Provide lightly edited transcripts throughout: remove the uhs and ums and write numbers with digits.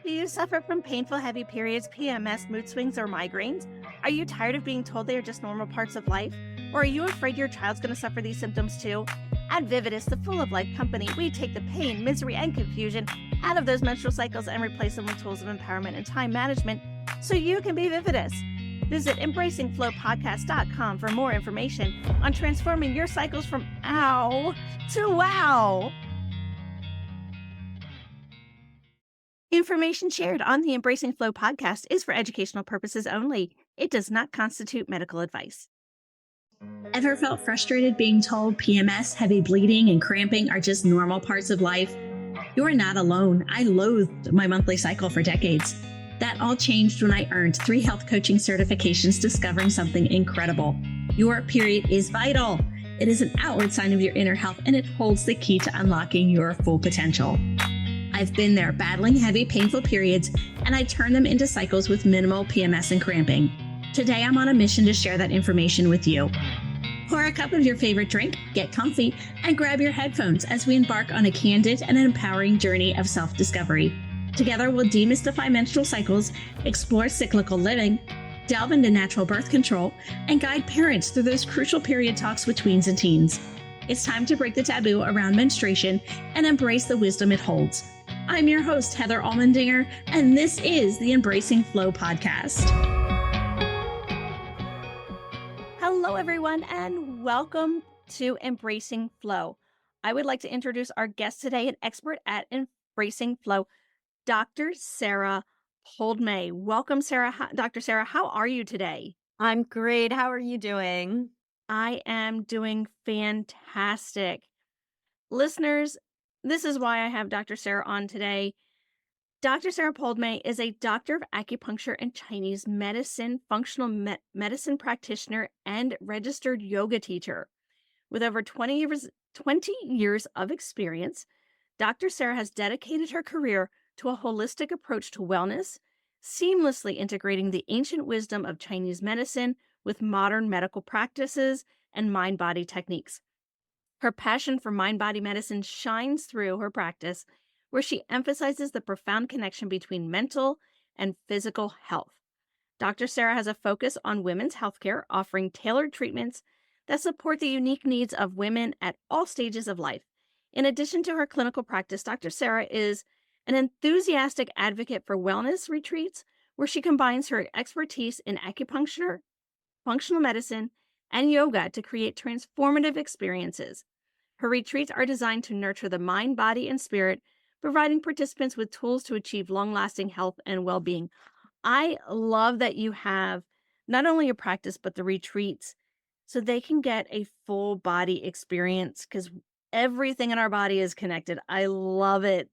Do you suffer from painful, heavy periods, PMS, mood swings, or migraines? Are you tired of being told they are just normal parts of life? Or are you afraid your child's going to suffer these symptoms too? At Vividis, the full of life company, we take the pain, misery, and confusion out of those menstrual cycles and replace them with tools of empowerment and time management so you can be Vividis. Visit embracingflowpodcast.com for more information on transforming your cycles from ow to wow. Information shared on the Embracing Flow podcast is for educational purposes only. It does not constitute medical advice. Ever felt frustrated being told PMS, heavy bleeding, and cramping are just normal parts of life? You're not alone. I loathed my monthly cycle for decades. That all changed when I earned 3 health coaching certifications discovering something incredible. Your period is vital. It is an outward sign of your inner health, and it holds the key to unlocking your full potential. I've been there battling heavy, painful periods, and I turn them into cycles with minimal PMS and cramping. Today, I'm on a mission to share that information with you. Pour a cup of your favorite drink, get comfy, and grab your headphones as we embark on a candid and empowering journey of self-discovery. Together, we'll demystify menstrual cycles, explore cyclical living, delve into natural birth control, and guide parents through those crucial period talks with tweens and teens. It's time to break the taboo around menstruation and embrace the wisdom it holds. I'm your host, Heather Almendinger, and this is the Embracing Flow podcast. Hello, everyone, and welcome to Embracing Flow. I would like to introduce our guest today, an expert at Embracing Flow, Dr. Sara Poldmae. Welcome, Dr. Sara. How are you today? I'm great. How are you doing? I am doing fantastic. Listeners, this is why I have Dr. Sara on today. Dr. Sara Poldmae is a doctor of acupuncture and Chinese medicine, functional medicine practitioner, and registered yoga teacher. With over 20 years of experience, Dr. Sara has dedicated her career to a holistic approach to wellness, seamlessly integrating the ancient wisdom of Chinese medicine with modern medical practices and mind-body techniques. Her passion for mind-body medicine shines through her practice, where she emphasizes the profound connection between mental and physical health. Dr. Sara has a focus on women's healthcare, offering tailored treatments that support the unique needs of women at all stages of life. In addition to her clinical practice, Dr. Sara is an enthusiastic advocate for wellness retreats, where she combines her expertise in acupuncture, functional medicine, and yoga to create transformative experiences. Her retreats are designed to nurture the mind, body, and spirit, providing participants with tools to achieve long-lasting health and well-being. I love that you have not only your practice, but the retreats so they can get a full body experience, because everything in our body is connected. I love it.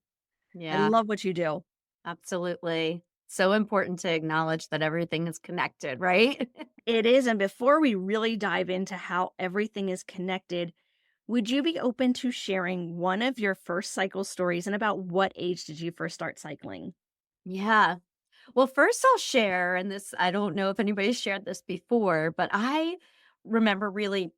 Yeah, I love what you do. absolutely. So important to acknowledge that everything is connected, right? It is. And before we really dive into how everything is connected, would you be open to sharing one of your first cycle stories, and about what age did you first start cycling? Yeah. Well, first I'll share, and this, I don't know if anybody's shared this before, but I remember really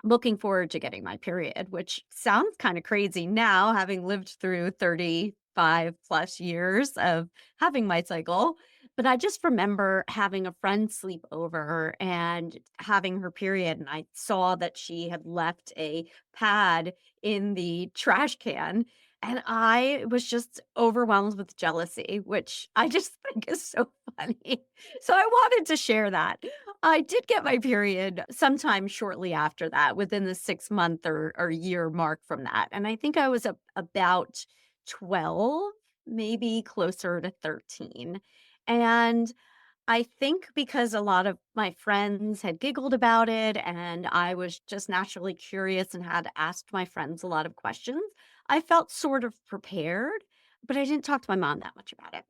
looking forward to getting my period, which sounds kind of crazy now, having lived through 35 plus years of having my cycle. But I just remember having a friend sleep over and having her period. And I saw that she had left a pad in the trash can. And I was just overwhelmed with jealousy, which I just think is so funny. So I wanted to share that. I did get my period sometime shortly after that, within the 6-month or year mark from that. And I think I was about 12, maybe closer to 13. And I think because a lot of my friends had giggled about it and I was just naturally curious and had asked my friends a lot of questions, I felt sort of prepared, but I didn't talk to my mom that much about it.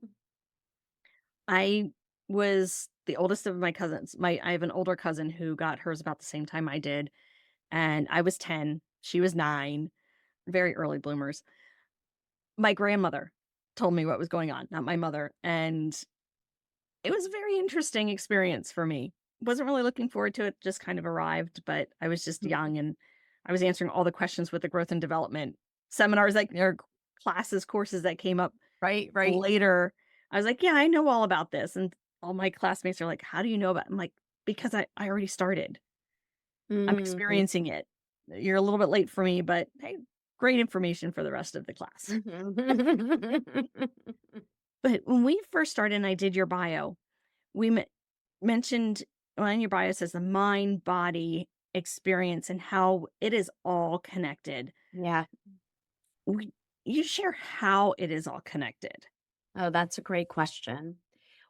I was the oldest of my cousins. I have an older cousin who got hers about the same time I did, and I was 10, she was 9, very early bloomers. My grandmother told me what was going on, not my mother, and it was a very interesting experience for me. Wasn't really looking forward to it, just kind of arrived, but I was just young, and I was answering all the questions with the growth and development seminars, like, or classes, courses that came up Right, right. Later, I was like, "Yeah, I know all about this." And all my classmates are like, "How do you know about it?" I'm like, "Because I already started. I'm Mhm. experiencing it. You're a little bit late for me, but hey, great information for the rest of the class." Mhm. But when we first started and I did your bio, we mentioned, well, in your bio it says the mind body experience and how it is all connected. Yeah. We, you share how it is all connected. Oh, that's a great question.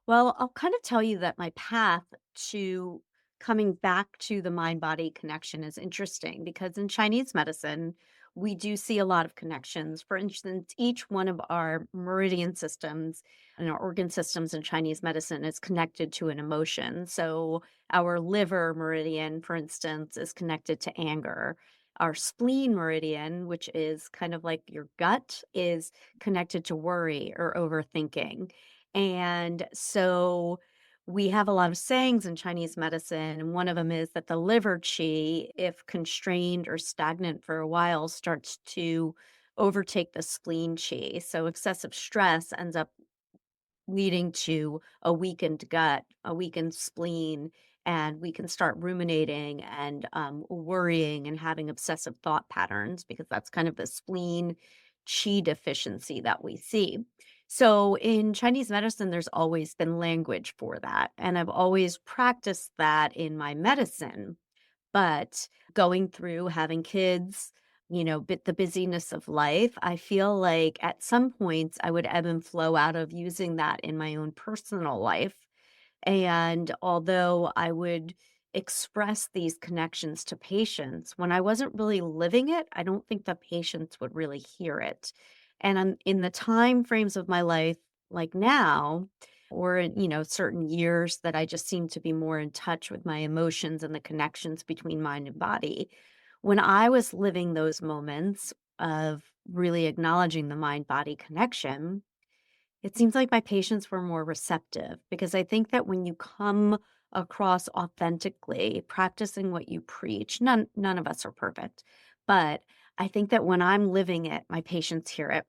Well, I'll kind of tell you that my path to coming back to the mind body connection is interesting because in Chinese medicine, we do see a lot of connections. For instance, each one of our meridian systems and our organ systems in Chinese medicine is connected to an emotion. So, our liver meridian, for instance, is connected to anger. Our spleen meridian, which is kind of like your gut, is connected to worry or overthinking. And so we have a lot of sayings in Chinese medicine, and one of them is that the liver qi, if constrained or stagnant for a while, starts to overtake the spleen qi. So excessive stress ends up leading to a weakened gut, a weakened spleen, and we can start ruminating and worrying and having obsessive thought patterns because that's kind of the spleen qi deficiency that we see. So in Chinese medicine, there's always been language for that. And I've always practiced that in my medicine. But going through having kids, bit the busyness of life, I feel like at some points I would ebb and flow out of using that in my own personal life. And although I would express these connections to patients, when I wasn't really living it, I don't think the patients would really hear it. And in the time frames of my life, like now, or in, certain years that I just seem to be more in touch with my emotions and the connections between mind and body. When I was living those moments of really acknowledging the mind body connection, it seems like my patients were more receptive because I think that when you come across authentically practicing what you preach, none of us are perfect, but I think that when I'm living it, my patients hear it.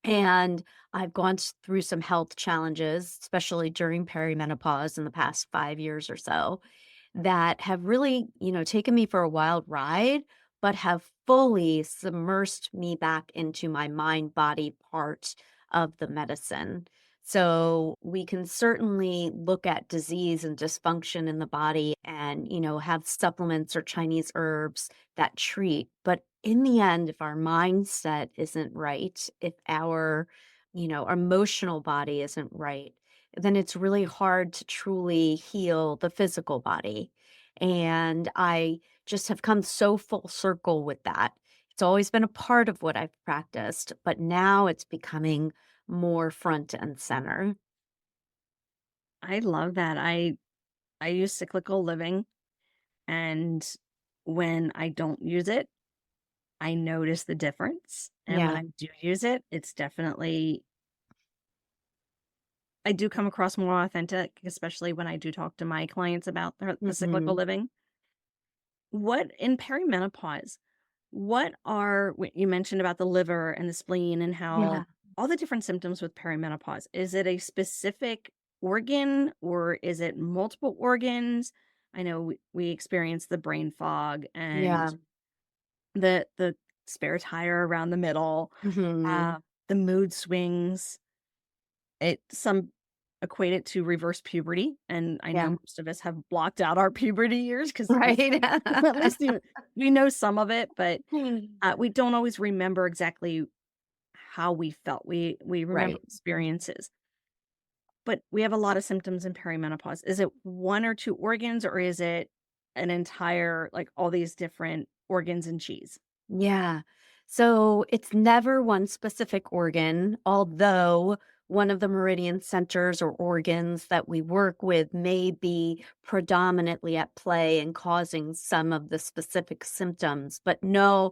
And I've gone through some health challenges, especially during perimenopause in the past 5 years or so, that have really, taken me for a wild ride, but have fully submersed me back into my mind body part of the medicine. So we can certainly look at disease and dysfunction in the body and, have supplements or Chinese herbs that treat. But in the end, if our mindset isn't right, if our emotional body isn't right, then it's really hard to truly heal the physical body. And I just have come so full circle with that. It's always been a part of what I've practiced, but now it's becoming more front and center. I love that. I use cyclical living, and when I don't use it, I notice the difference. And when Yeah. I do use it, it's definitely, I do come across more authentic, especially when I do talk to my clients about the cyclical Mhm. living. What in perimenopause, what are, you mentioned about the liver and the spleen and Yeah. how all the different symptoms with perimenopause? Is it a specific organ or is it multiple organs? I know we experience the brain fog and Yeah. the spare tire around the middle, Mhm. uh, the mood swings. It some equate it to reverse puberty, and I know Yeah. most of us have blocked out our puberty years because Right. at least we know some of it, but we don't always remember exactly how we felt. We remember Right. experiences, but we have a lot of symptoms in perimenopause. Is it one or two organs, or is it an entire, like, all these different organs and cheese? Yeah. So it's never one specific organ, although one of the meridian centers or organs that we work with may be predominantly at play and causing some of the specific symptoms. But no,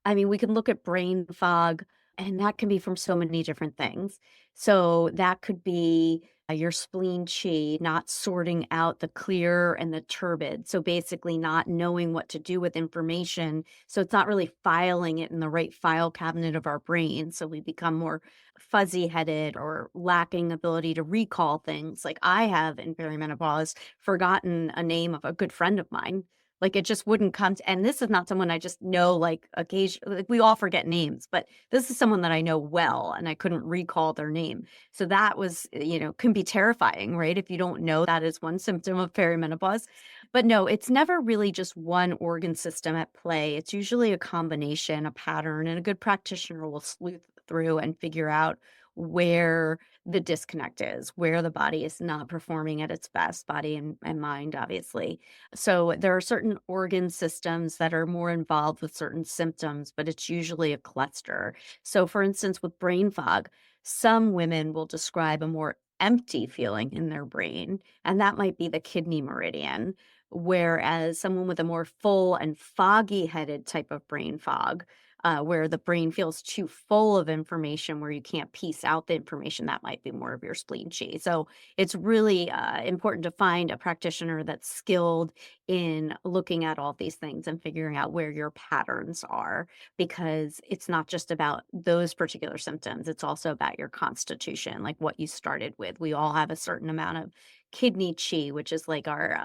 I mean, we can look at brain fog, and that can be from so many different things. So that could be your spleen chi, not sorting out the clear and the turbid. So basically, not knowing what to do with information. So it's not really filing it in the right file cabinet of our brain. So we become more fuzzy headed or lacking ability to recall things. Like I have in perimenopause forgotten a name of a good friend of mine. Like it just wouldn't come to, and this is not someone I just know, like occasionally, like we all forget names, but this is someone that I know well and I couldn't recall their name. So that was, can be terrifying, right? If you don't know that is one symptom of perimenopause. But no, it's never really just one organ system at play. It's usually a combination, a pattern, and a good practitioner will sleuth through and figure out where the disconnect is, where the body is not performing at its best, body and mind, obviously. So there are certain organ systems that are more involved with certain symptoms, but it's usually a cluster. So, for instance, with brain fog, some women will describe a more empty feeling in their brain, and that might be the kidney meridian. Whereas someone with a more full and foggy headed type of brain fog, where the brain feels too full of information, where you can't piece out the information, that might be more of your spleen chi. So it's really important to find a practitioner that's skilled in looking at all these things and figuring out where your patterns are, because it's not just about those particular symptoms. It's also about your constitution, like what you started with. We all have a certain amount of kidney chi, which is like our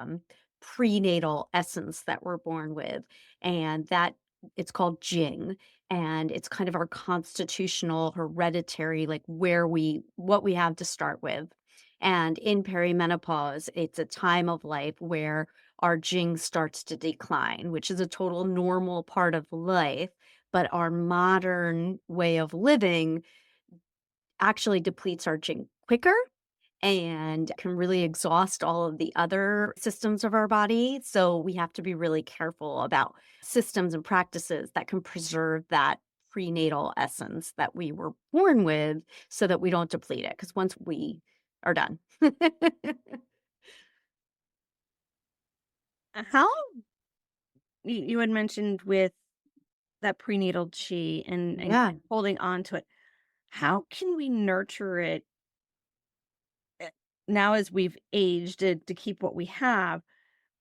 prenatal essence that we're born with. And that it's called Jing. And it's kind of our constitutional hereditary, like what we have to start with. And in perimenopause, it's a time of life where our Jing starts to decline, which is a total normal part of life. But our modern way of living actually depletes our Jing quicker and can really exhaust all of the other systems of our body. So we have to be really careful about systems and practices that can preserve that prenatal essence that we were born with so that we don't deplete it. Because once we are done. How you had mentioned with that prenatal chi and Yeah. holding on to it. How can we nurture it now as we've aged to keep what we have?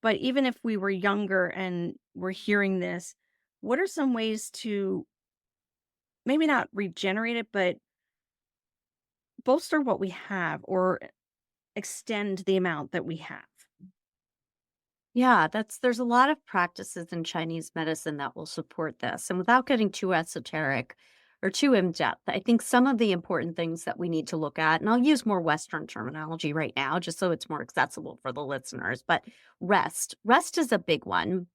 But even if we were younger and we're hearing this, what are some ways to maybe not regenerate it, but bolster what we have or extend the amount that we have? Yeah, there's a lot of practices in Chinese medicine that will support this. And without getting too esoteric or too in depth, I think some of the important things that we need to look at, and I'll use more Western terminology right now, just so it's more accessible for the listeners, but rest. Rest is a big one.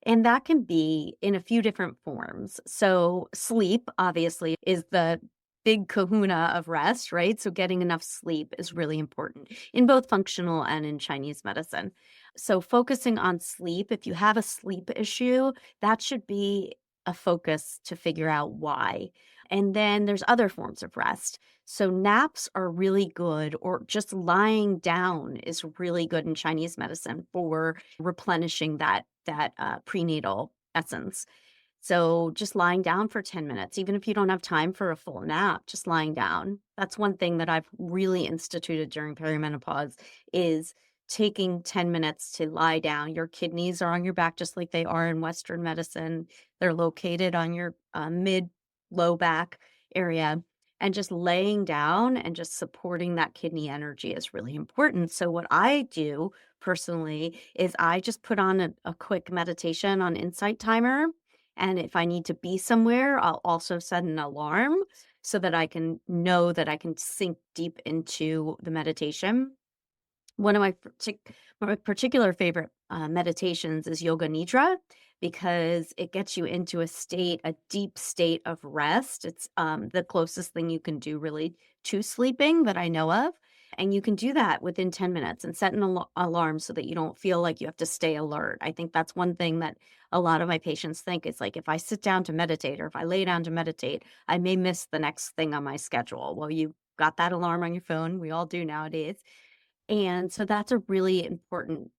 And that can be in a few different forms. So, sleep, obviously, is the big kahuna of rest, right? So, getting enough sleep is really important in both functional and in Chinese medicine. So focusing on sleep, if you have a sleep issue, that should be a focus to figure out why. And then there's other forms of rest. So naps are really good, or just lying down is really good in Chinese medicine for replenishing that prenatal essence. So just lying down for 10 minutes, even if you don't have time for a full nap, just lying down. That's one thing that I've really instituted during perimenopause is taking 10 minutes to lie down. Your kidneys are on your back just like they are in Western medicine. They're located on your mid low back area. And just laying down and just supporting that kidney energy is really important. So, what I do personally is I just put on a quick meditation on Insight Timer. And if I need to be somewhere, I'll also set an alarm so that I can know that I can sink deep into the meditation. One of my particular favorite meditations is Yoga Nidra because it gets you into a deep state of rest. It's the closest thing you can do really to sleeping that I know of. And you can do that within 10 minutes and set an alarm so that you don't feel like you have to stay alert. I think that's one thing that a lot of my patients think is like, if I sit down to meditate or if I lay down to meditate, I may miss the next thing on my schedule. Well, you got that alarm on your phone. We all do nowadays, and so that's a really important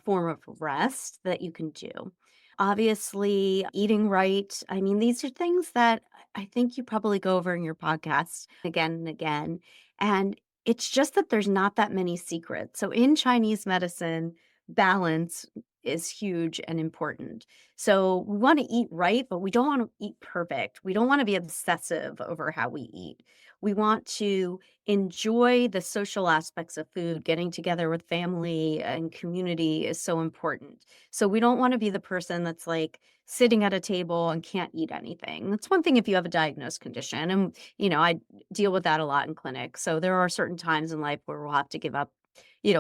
form of rest that you can do. Obviously, eating right. I mean, these are things that I think you probably go over in your podcast again and again. And It's just that there's not that many secrets. So in Chinese medicine, balance is huge and important. So we want to eat right, but we don't want to eat perfect. We don't want to be obsessive over how we eat. We want to enjoy the social aspects of food. Getting together with family and community is so important. So we don't want to be the person that's like sitting at a table and can't eat anything. That's one thing if you have a diagnosed condition. And, I deal with that a lot in clinic. So there are certain times in life where we'll have to give up,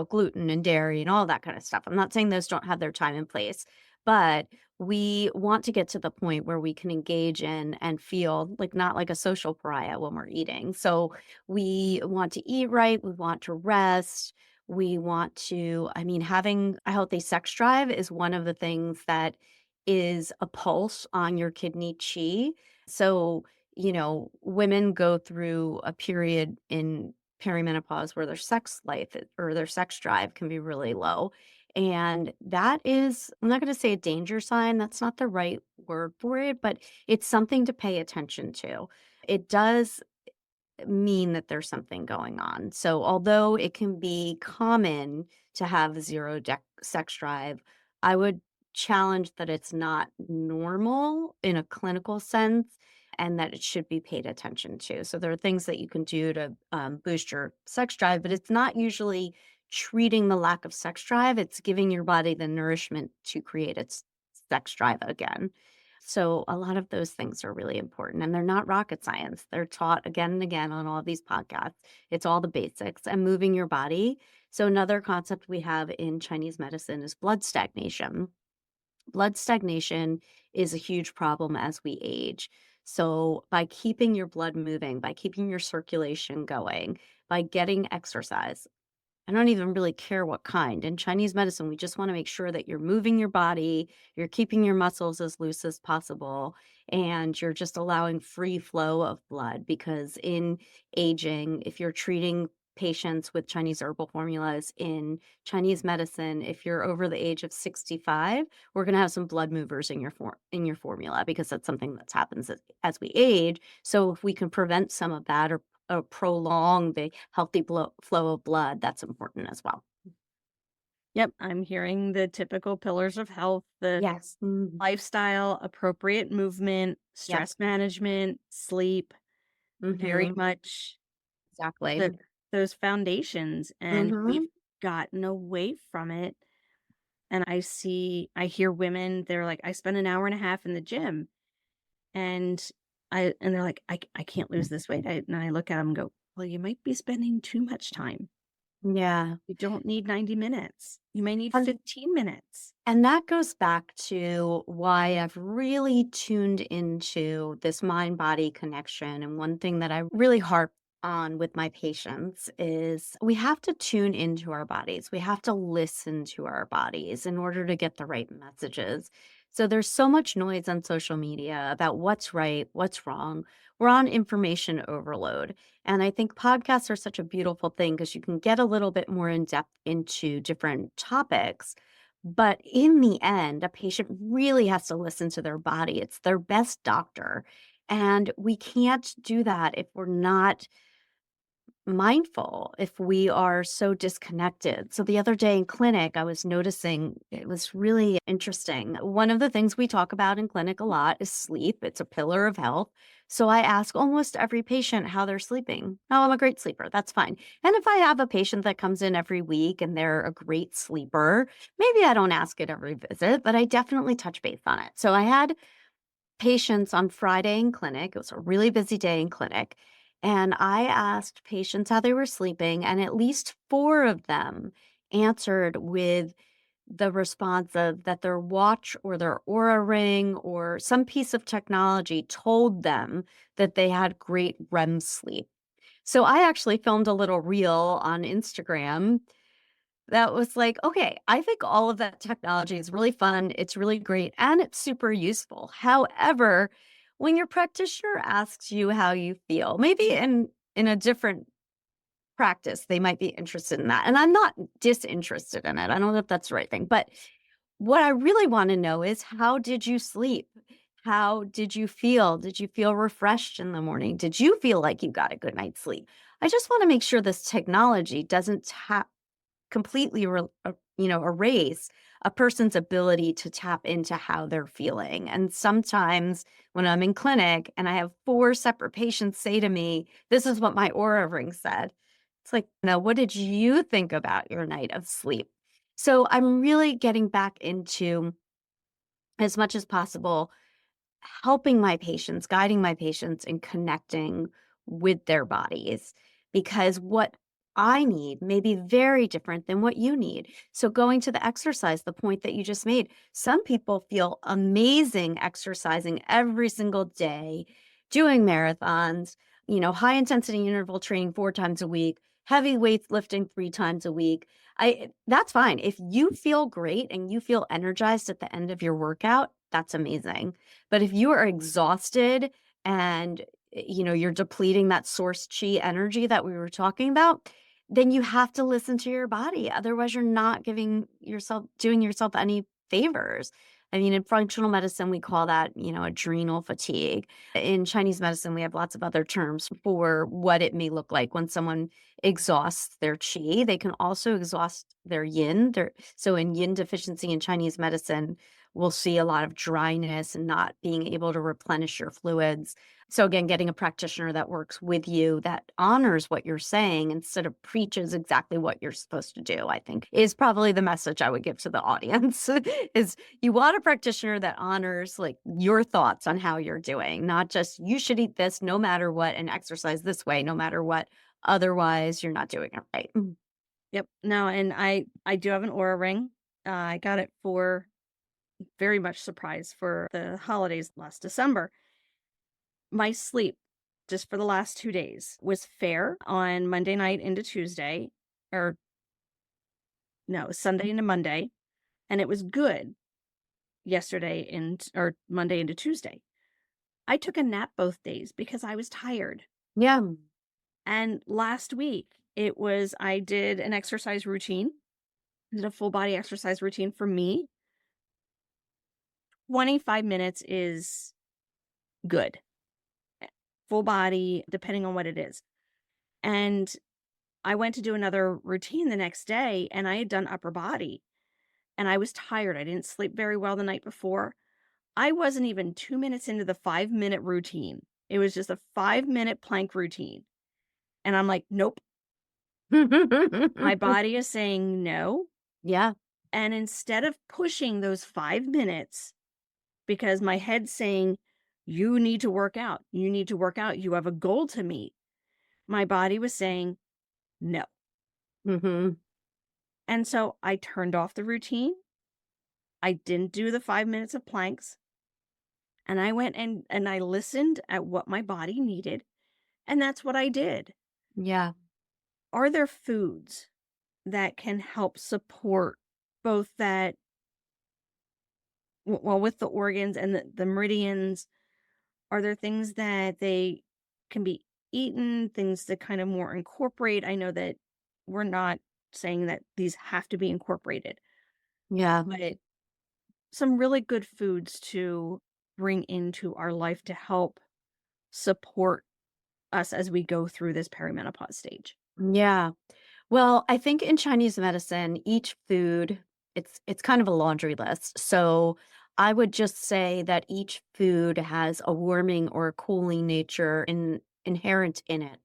gluten and dairy and all that kind of stuff. I'm not saying those don't have their time and place, but we want to get to the point where we can engage in and feel like not like a social pariah when we're eating. So we want to eat right, we want to rest, we want to, having a healthy sex drive is one of the things that is a pulse on your kidney chi. So, women go through a period in perimenopause where their sex life or their sex drive can be really low. And that is, I'm not going to say a danger sign. That's not the right word for it, but it's something to pay attention to. It does mean that there's something going on. So, although it can be common to have sex drive, I would challenge that it's not normal in a clinical sense and that it should be paid attention to. So, there are things that you can do to boost your sex drive, but it's not usually treating the lack of sex drive, it's giving your body the nourishment to create its sex drive again. So a lot of those things are really important and they're not rocket science. They're taught again and again on all of these podcasts. It's all the basics and moving your body. So another concept we have in Chinese medicine is blood stagnation. Blood stagnation is a huge problem as we age. So by keeping your blood moving, by keeping your circulation going, by getting exercise, I don't even really care what kind. In Chinese medicine, we just want to make sure that you're moving your body, you're keeping your muscles as loose as possible, and you're just allowing free flow of blood. Because in aging, if you're treating patients with Chinese herbal formulas in Chinese medicine, if you're over the age of 65, we're going to have some blood movers in in your formula because that's something that happens as we age. So if we can prevent some of that or prolong the healthy flow of blood, that's important as well. Yep, I'm hearing the typical pillars of health, the Yes. Mhm. lifestyle, appropriate movement, Yep. stress management, sleep, very Mhm. much Exactly. the those foundations, and we've Mhm. gotten away from it. And I hear women, they're like, "I spend an hour and a half in the gym," and they're like, I can't lose this weight." And I look at them and go, "Well, you might be spending too much time. Yeah. You don't need 90 minutes. You may need And 15 minutes." and that goes back to why I've really tuned into this mind body connection. And one thing that I really harp on with my patients is we have to tune into our bodies. We have to listen to our bodies in order to get the right messages. So there's so much noise on social media about what's right, what's wrong. We're on information overload. And I think podcasts are such a beautiful thing because you can get a little bit more in depth into different topics, but in the end, a patient really has to listen to their body. It's their best doctor. And we can't do that if we're not mindful, if we are so disconnected. So the other day in clinic, I was noticing it was really interesting. One of the things we talk about in clinic a lot is sleep. It's a pillar of health. So I ask almost every patient how they're sleeping. Oh, I'm a great sleeper. That's fine. And if I have a patient that comes in every week and they're a great sleeper, maybe I don't ask it every visit, but I definitely touch base on it. So I had patients on Friday in clinic. It was a really busy day in clinic. And I asked patients how they were sleeping, and at least four of them answered with the response of that their watch or their aura ring or some piece of technology told them that they had great REM sleep. So I actually filmed a little reel on Instagram that was like, okay, I think all of that technology is really fun. It's really great and it's super useful. However, when your practitioner asks you how you feel, maybe in a different practice, they might be interested in that. And I'm not disinterested in it. I don't know if that's the right thing. But what I really want to know is how did you sleep? How did you feel? Did you feel refreshed in the morning? Did you feel like you got a good night's sleep? I just want to make sure this technology doesn't completely erase a person's ability to tap into how they're feeling. And sometimes when I'm in clinic and I have 4 separate patients say to me, "This is what my aura ring said." It's like, "No, what did you think about your night of sleep?" So I'm really getting back into, as much as possible, helping my patients, guiding my patients, and connecting with their bodies, because what I need may be very different than what you need. So, going to the exercise, the point that you just made, some people feel amazing exercising every single day, doing marathons, high intensity interval training 4 times a week, heavy weights lifting 3 times a week. That's fine. If you feel great and you feel energized at the end of your workout, that's amazing. But if you are exhausted and, you're depleting that source chi energy that we were talking about, then you have to listen to your body. Otherwise, you're not doing yourself any favors. I mean, in functional medicine, we call that, adrenal fatigue. In Chinese medicine, we have lots of other terms for what it may look like when someone exhausts their qi. They can also exhaust their yin. So in yin deficiency in Chinese medicine, we'll see a lot of dryness and not being able to replenish your fluids. So again, getting a practitioner that works with you, that honors what you're saying instead of preaches exactly what you're supposed to do, I think is probably the message I would give to the audience is you want a practitioner that honors like your thoughts on how you're doing, not just you should eat this no matter what and exercise this way no matter what. Otherwise, you're not doing it right. Yep. No, and I do have an Aura ring. I got it for very much surprise for the holidays last December. My sleep, just for the last 2 days, was fair on Monday night into Tuesday, or no, Sunday into Monday, and it was good yesterday or Monday into Tuesday. I took a nap both days because I was tired. Yeah. And last week, I did an exercise routine, did a full body exercise routine for me. 25 minutes is good. eh, Full body, depending on what it is. And I went to do another routine the next day and I had done upper body and I was tired. I didn't sleep very well the night before. I wasn't even 2 minutes into the 5 minute routine. It was just a 5 minute plank routine. And I'm like, nope, my body is saying no. Yeah. And instead of pushing those 5 minutes, because my head's saying, you need to work out, you need to work out, you have a goal to meet, my body was saying no. Hmm. And so I turned off the routine. I didn't do the 5 minutes of planks. And I went and I listened at what my body needed. And that's what I did. Yeah. Are there foods that can help support both that, well, with the organs and the meridians? Are there things that they can be eaten, things to kind of more incorporate? I know that we're not saying that these have to be incorporated, Yeah. but some really good foods to bring into our life to help support us as we go through this perimenopause stage. Yeah. Well, I think in Chinese medicine, each food, it's kind of a laundry list. So I would just say that each food has a warming or a cooling nature inherent in it.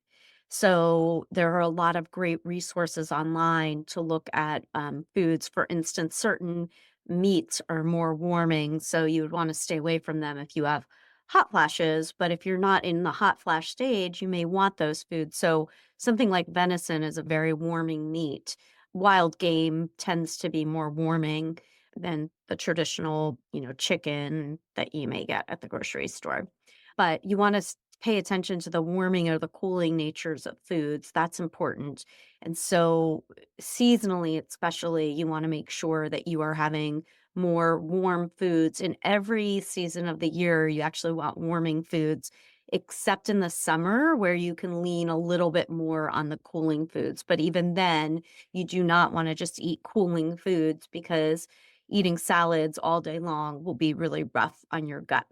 So there are a lot of great resources online to look at foods. For instance, certain meats are more warming, so you would want to stay away from them if you have hot flashes. But if you're not in the hot flash stage, you may want those foods. So something like venison is a very warming meat. Wild game tends to be more warming than the traditional, chicken that you may get at the grocery store. But you want to pay attention to the warming or the cooling natures of foods. That's important. And so, seasonally, especially, you want to make sure that you are having more warm foods in every season of the year. You actually want warming foods, except in the summer where you can lean a little bit more on the cooling foods. But even then, you do not want to just eat cooling foods because eating salads all day long will be really rough on your gut.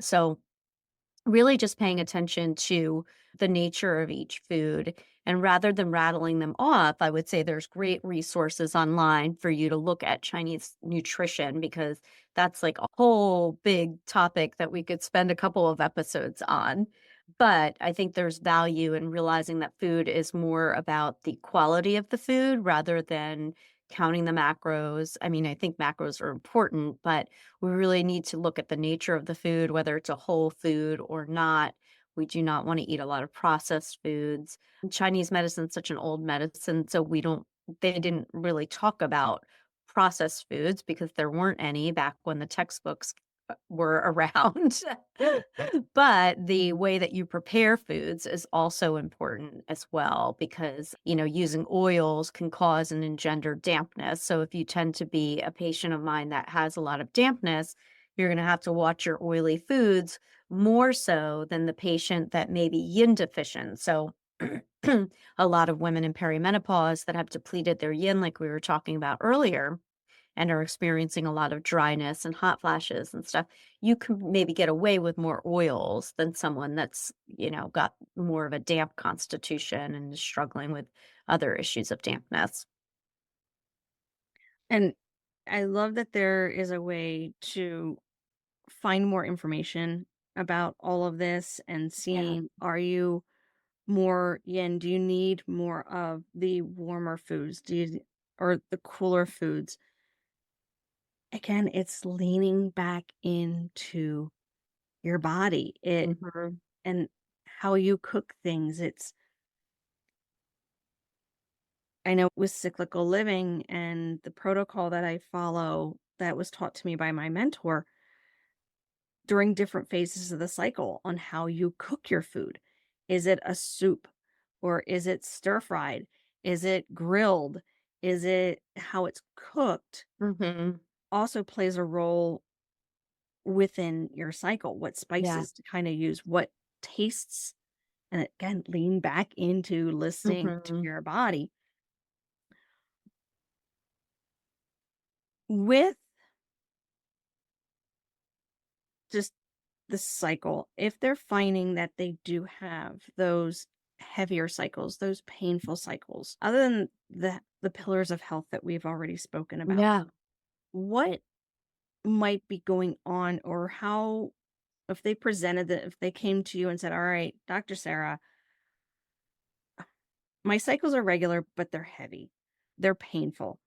So, really just paying attention to the nature of each food. And rather than rattling them off, I would say there's great resources online for you to look at Chinese nutrition because that's like a whole big topic that we could spend a couple of episodes on. But I think there's value in realizing that food is more about the quality of the food rather than counting the macros. I mean, I think macros are important, but we really need to look at the nature of the food, whether it's a whole food or not. We do not want to eat a lot of processed foods. Chinese medicine is such an old medicine, so they didn't really talk about processed foods because there weren't any back when the textbooks were around. But the way that you prepare foods is also important as well because, using oils can cause and engender dampness. So if you tend to be a patient of mine that has a lot of dampness, you're going to have to watch your oily foods more so than the patient that may be yin deficient. So a lot of women in perimenopause that have depleted their yin, like we were talking about earlier, and are experiencing a lot of dryness and hot flashes and stuff, you can maybe get away with more oils than someone that's, got more of a damp constitution and is struggling with other issues of dampness. And I love that there is a way to find more information about all of this and Yeah. seeing, are you more yin? Do you need more of the warmer foods? Or the cooler foods? Again, it's leaning back into your body. Mhm. And how you cook things. I know with cyclical living and the protocol that I follow that was taught to me by my mentor during different phases of the cycle on how you cook your food. Is it a soup or is it stir fried? Is it grilled? Is it how it's cooked? Mhm. Also plays a role within your cycle. What Yeah. spices to kind of use, what tastes, and again, lean back into listening to Mhm. your body. With just the cycle, if they're finding that they do have those heavier cycles, those painful cycles, other than the pillars of health that we've already spoken about, Yeah. what might be going on, or how, if they presented that, if they came to you and said, all right, Dr. Sarah, my cycles are regular, but they're heavy. They're painful.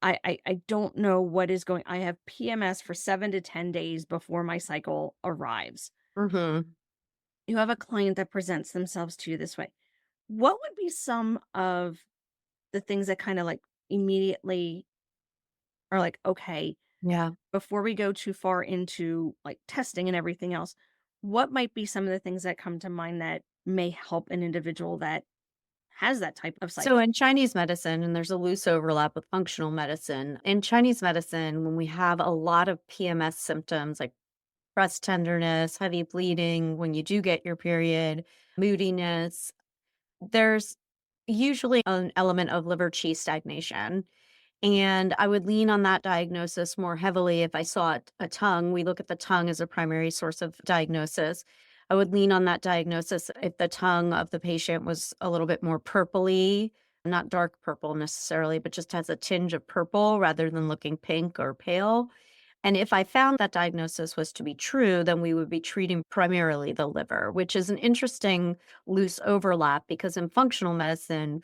I don't know what is going. I have PMS for 7 to 10 days before my cycle arrives. Mhm. You have a client that presents themselves to you this way. What would be some of the things that kind of like immediately are like, okay, Yeah. before we go too far into like testing and everything else, what might be some of the things that come to mind that may help an individual that has that type of So cycle? in Chinese medicine, and there's a loose overlap with functional medicine, in Chinese medicine, when we have a lot of PMS symptoms like breast tenderness, heavy bleeding, when you do get your period, moodiness, there's usually an element of liver qi stagnation. And I would lean on that diagnosis more heavily if I saw a tongue. We look at the tongue as a primary source of diagnosis. I would lean on that diagnosis if the tongue of the patient was a little bit more purpley, not dark purple necessarily, but just has a tinge of purple rather than looking pink or pale. And if I found that diagnosis was to be true, then we would be treating primarily the liver, which is an interesting loose overlap because in functional medicine,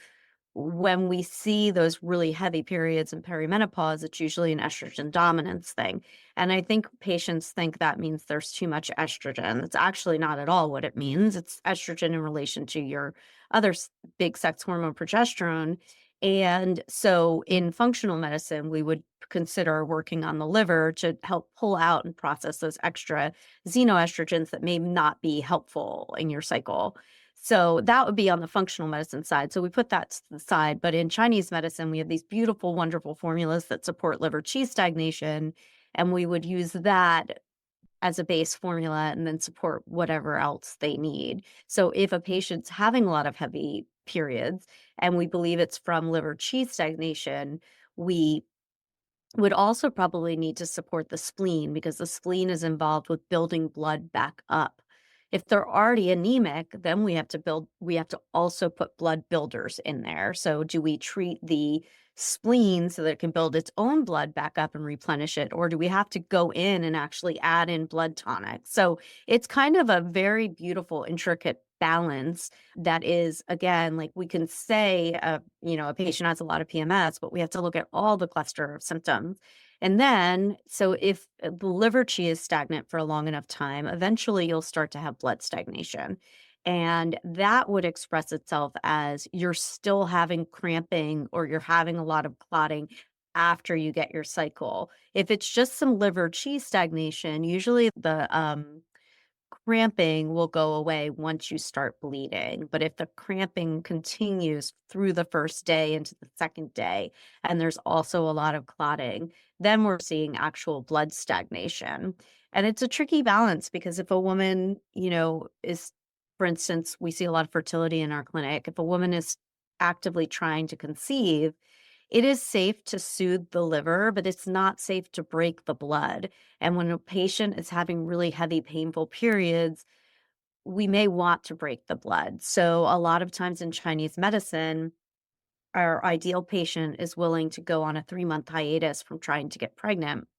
when we see those really heavy periods in perimenopause, it's usually an estrogen dominance thing. And I think patients think that means there's too much estrogen. It's actually not at all what it means. It's estrogen in relation to your other big sex hormone, progesterone. And so in functional medicine, we would consider working on the liver to help pull out and process those extra xenoestrogens that may not be helpful in your cycle. So that would be on the functional medicine side. So we put that to the side. But in Chinese medicine, we have these beautiful, wonderful formulas that support liver qi stagnation. And we would use that as a base formula and then support whatever else they need. So if a patient's having a lot of heavy periods and we believe it's from liver qi stagnation, we would also probably need to support the spleen because the spleen is involved with building blood back up. If they're already anemic, then we have to also put blood builders in there. So, do we treat the spleen so that it can build its own blood back up and replenish it? Or do we have to go in and actually add in blood tonic? So, it's kind of a very beautiful, intricate balance that is, again, like we can say, a patient has a lot of PMS, but we have to look at all the cluster of symptoms. And then, so if the liver qi is stagnant for a long enough time, eventually you'll start to have blood stagnation. And that would express itself as you're still having cramping or you're having a lot of clotting after you get your cycle. If it's just some liver qi stagnation, usually the cramping will go away once you start bleeding. But if the cramping continues through the first day into the second day, and there's also a lot of clotting, then we're seeing actual blood stagnation. And it's a tricky balance because if a woman, is, for instance, we see a lot of fertility in our clinic. If a woman is actively trying to conceive, it is safe to soothe the liver, but it's not safe to break the blood. And when a patient is having really heavy, painful periods, we may want to break the blood. So, a lot of times in Chinese medicine, our ideal patient is willing to go on a 3-month hiatus from trying to get pregnant.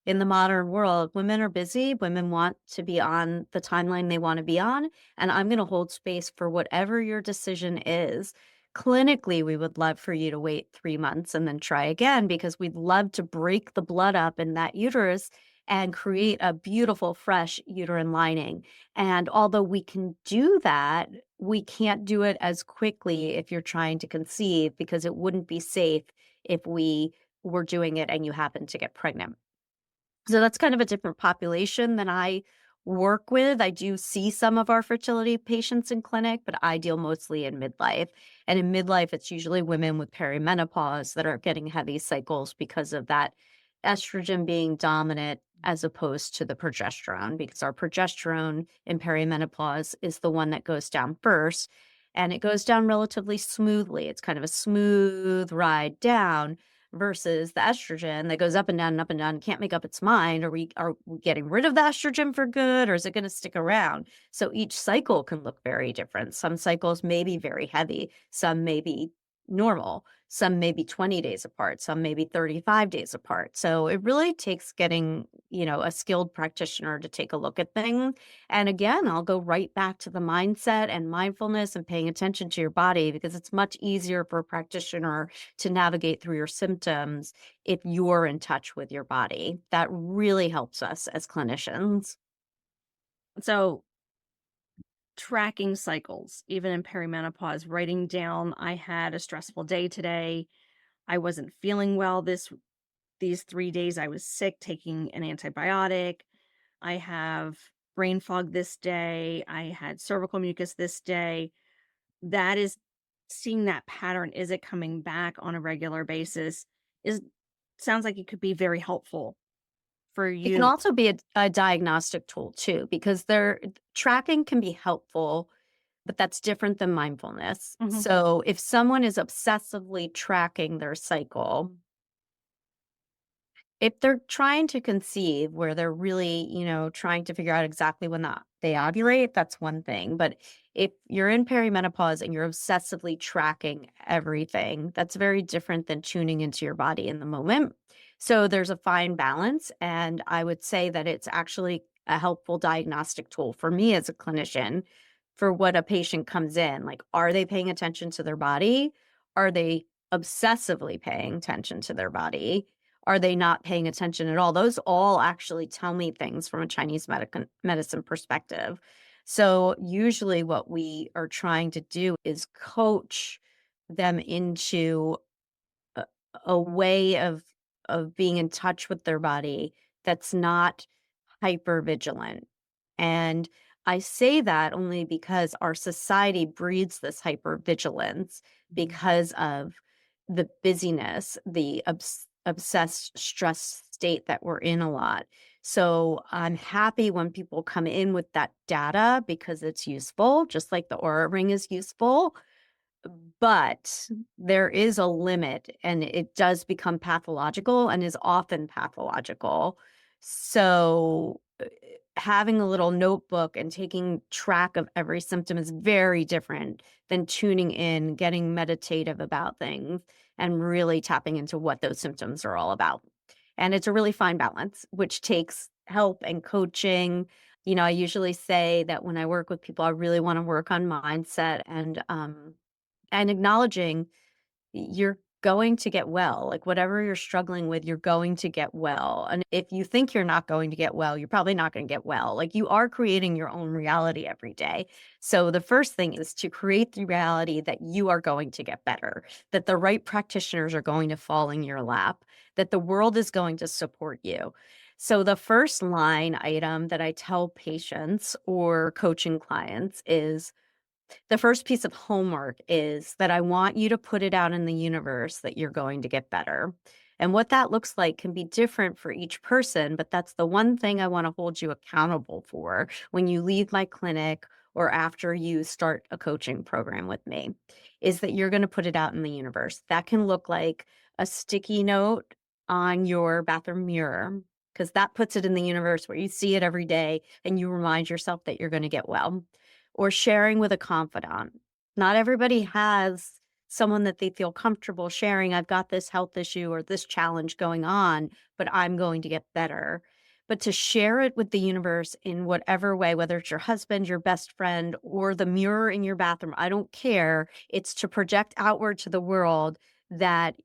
In the modern world, women are busy. Women want to be on the timeline they want to be on. And I'm going to hold space for whatever your decision is. Clinically, we would love for you to wait 3 months and then try again because we'd love to break the blood up in that uterus and create a beautiful, fresh uterine lining. And although we can do that, we can't do it as quickly if you're trying to conceive because it wouldn't be safe if we were doing it and you happen to get pregnant. So that's kind of a different population than I work with. I do see some of our fertility patients in clinic, but I deal mostly in midlife. And in midlife, it's usually women with perimenopause that are getting heavy cycles because of that estrogen being dominant as opposed to the progesterone, because our progesterone in perimenopause is the one that goes down first. And it goes down relatively smoothly. It's kind of a smooth ride down versus the estrogen that goes up and down, can't make up its mind. Are we getting rid of the estrogen for good or is it going to stick around? So each cycle can look very different. Some cycles may be very heavy, some may be normal, some may be 20 days apart, some may be 35 days apart. So it really takes getting, a skilled practitioner to take a look at things. And again, I'll go right back to the mindset and mindfulness and paying attention to your body because it's much easier for a practitioner to navigate through your symptoms if you're in touch with your body. That really helps us as clinicians. So, tracking cycles, even in perimenopause, writing down, I had a stressful day today. I wasn't feeling well these 3 days I was sick taking an antibiotic. I have brain fog this day. I had cervical mucus this day. That is seeing that pattern. Is it coming back on a regular basis? Is sounds like it could be very helpful for It can you. also be a diagnostic tool too, because tracking can be helpful, but that's different than mindfulness. Mhm. So if someone is obsessively tracking their cycle, if they're trying to conceive where they're really, trying to figure out exactly when they ovulate, that's one thing. But if you're in perimenopause and you're obsessively tracking everything, that's very different than tuning into your body in the moment. So there's a fine balance. And I would say that it's actually a helpful diagnostic tool for me as a clinician for what a patient comes in. Like, are they paying attention to their body? Are they obsessively paying attention to their body? Are they not paying attention at all? Those all actually tell me things from a Chinese medicine perspective. So, usually, what we are trying to do is coach them into a, a way of being in touch with their body that's not hyper vigilant. And I say that only because our society breeds this hypervigilance Mhm. because of the busyness, the obsessed stress state that we're in a lot. So I'm happy when people come in with that data because it's useful, just like the aura ring is useful. But there is a limit, and it does become pathological and is often pathological. So, having a little notebook and taking track of every symptom is very different than tuning in, getting meditative about things, and really tapping into what those symptoms are all about. And it's a really fine balance, which takes help and coaching. I usually say that when I work with people, I really want to work on mindset and acknowledging you're going to get well. Like whatever you're struggling with, you're going to get well. And if you think you're not going to get well, you're probably not going to get well. Like you are creating your own reality every day. So the first thing is to create the reality that you are going to get better, that the right practitioners are going to fall in your lap, that the world is going to support you. So the first line item that I tell patients or coaching clients is the first piece of homework is that I want you to put it out in the universe that you're going to get better. And what that looks like can be different for each person, but that's the one thing I want to hold you accountable for when you leave my clinic or after you start a coaching program with me, is that you're going to put it out in the universe. That can look like a sticky note on your bathroom mirror, because that puts it in the universe where you see it every day and you remind yourself that you're going to get well, or sharing with a confidant. Not everybody has someone that they feel comfortable sharing, I've got this health issue or this challenge going on, but I'm going to get better. But to share it with the universe in whatever way, whether it's your husband, your best friend, or the mirror in your bathroom, I don't care. It's to project outward to the world that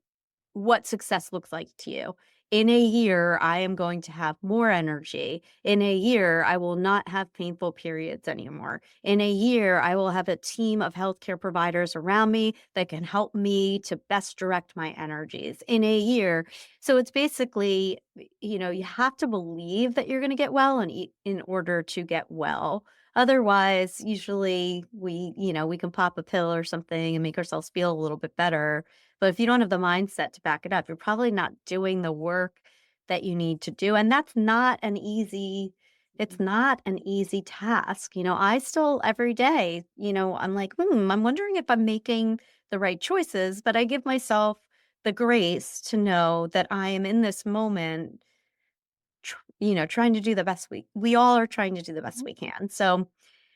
what success looks like to you. In a year, I am going to have more energy. In a year, I will not have painful periods anymore. In a year, I will have a team of healthcare providers around me that can help me to best direct my energies. In a year, so it's basically, you have to believe that you're going to get well and eat in order to get well. Otherwise, usually we can pop a pill or something and make ourselves feel a little bit better, but if you don't have the mindset to back it up, you're probably not doing the work that you need to do. And that's not an easy it's not an easy task. I still every day, I'm like, I'm wondering if I'm making the right choices, but I give myself the grace to know that I am in this moment, trying to do the best we all are trying to do the best Mhm. we can. So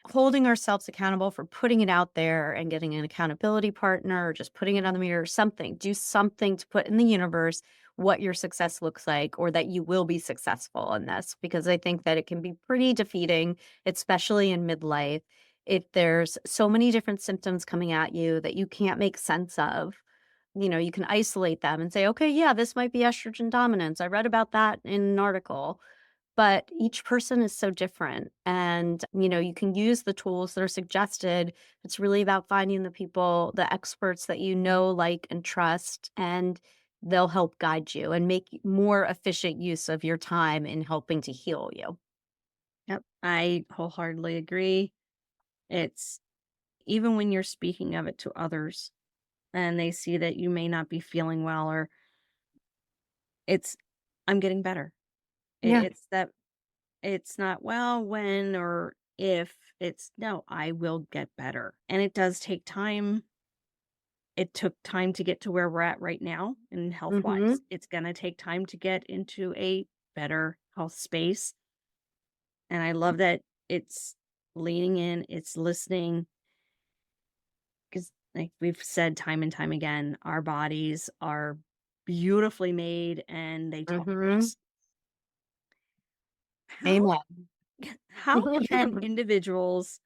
holding ourselves accountable for putting it out there and getting an accountability partner or just putting it on the mirror, something, do something to put in the universe what your success looks like or that you will be successful in this, because I think that it can be pretty defeating, especially in midlife, if there's so many different symptoms coming at you that you can't make sense of. You can isolate them and say, okay, yeah, this might be estrogen dominance. I read about that in an article, but each person is so different. And, you can use the tools that are suggested. It's really about finding the people, the experts that you know, like, and trust, and they'll help guide you and make more efficient use of your time in helping to heal you. Yep, I wholeheartedly agree. It's even when you're speaking of it to others and they see that you may not be feeling well, or it's, I'm getting better. Yeah. It's that it's not, well, when or if, it's no, I will get better. And it does take time. It took time to get to where we're at right now in health Hmm. wise. It's going to take time to get into a better health space. And I love that it's leaning in, it's listening, because, like we've said time and time again, our bodies are beautifully made and they talk to Hmm. us. How Amen. how can individuals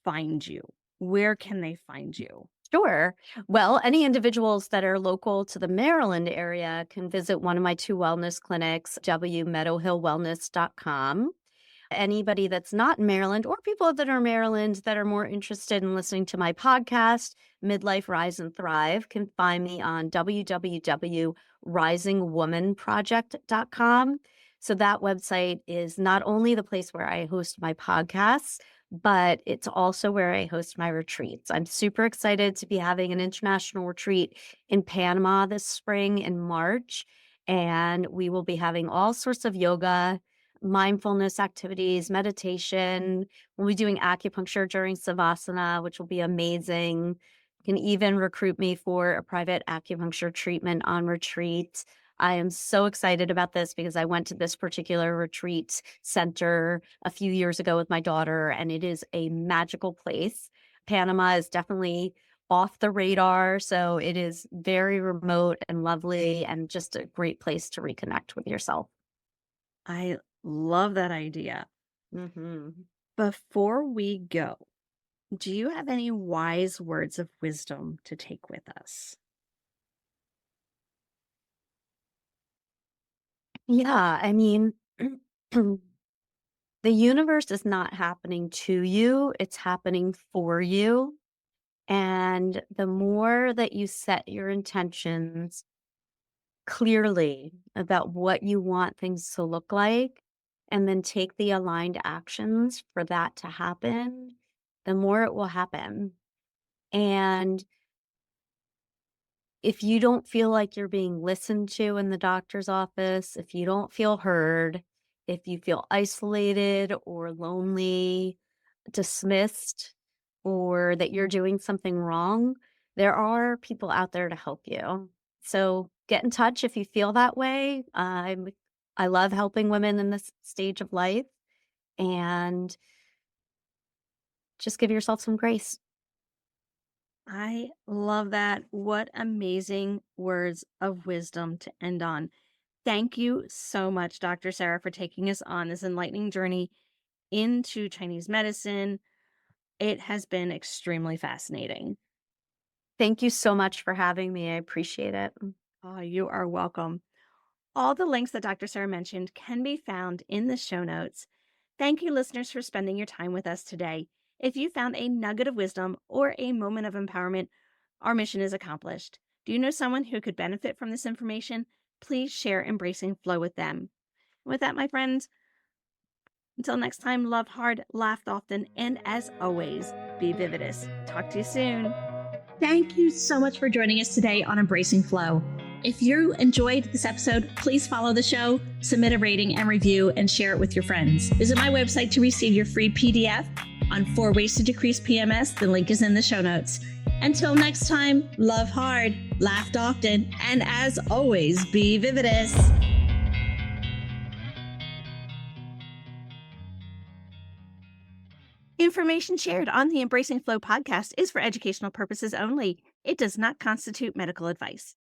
find you? Where can they find you? Sure. Well, any individuals that are local to the Maryland area can visit one of my two wellness clinics, wmeadowhillwellness.com. Anybody that's not in Maryland or people that are Maryland that are more interested in listening to my podcast, Midlife Rise and Thrive, can find me on www.risingwomanproject.com. So that website is not only the place where I host my podcasts, but it's also where I host my retreats. I'm super excited to be having an international retreat in Panama this spring in March. And we will be having all sorts of yoga, mindfulness activities, meditation. We'll be doing acupuncture during Savasana, which will be amazing. Can even recruit me for a private acupuncture treatment on retreat. I am so excited about this because I went to this particular retreat center a few years ago with my daughter, and it is a magical place. Panama is definitely off the radar, so it is very remote and lovely and just a great place to reconnect with yourself. I love that idea. Mhm. Before we go, do you have any wise words of wisdom to take with us? Yeah, I mean, the universe is not happening to you, it's happening for you. And the more that you set your intentions clearly about what you want things to look like, and then take the aligned actions for that to happen, the more it will happen. And if you don't feel like you're being listened to in the doctor's office, if you don't feel heard, if you feel isolated or lonely, dismissed, or that you're doing something wrong, there are people out there to help you. So get in touch if you feel that way. I love helping women in this stage of life, and just give yourself some grace. I love that. What amazing words of wisdom to end on. Thank you so much, Dr. Sarah, for taking us on this enlightening journey into Chinese medicine. It has been extremely fascinating. Thank you so much for having me. I appreciate it. Oh, you are welcome. All the links that Dr. Sarah mentioned can be found in the show notes. Thank you, listeners, for spending your time with us today. If you found a nugget of wisdom or a moment of empowerment, our mission is accomplished. Do you know someone who could benefit from this information? Please share Embracing Flow with them. With that, my friends, until next time, love hard, laugh often, and as always, be vividous. Talk to you soon. Thank you so much for joining us today on Embracing Flow. If you enjoyed this episode, please follow the show, submit a rating and review, and share it with your friends. Visit my website to receive your free PDF on 4 ways to decrease PMS. The link is in the show notes. Until next time, love hard, laugh often, and as always, be vividous. Information shared on the Embracing Flow podcast is for educational purposes only. It does not constitute medical advice.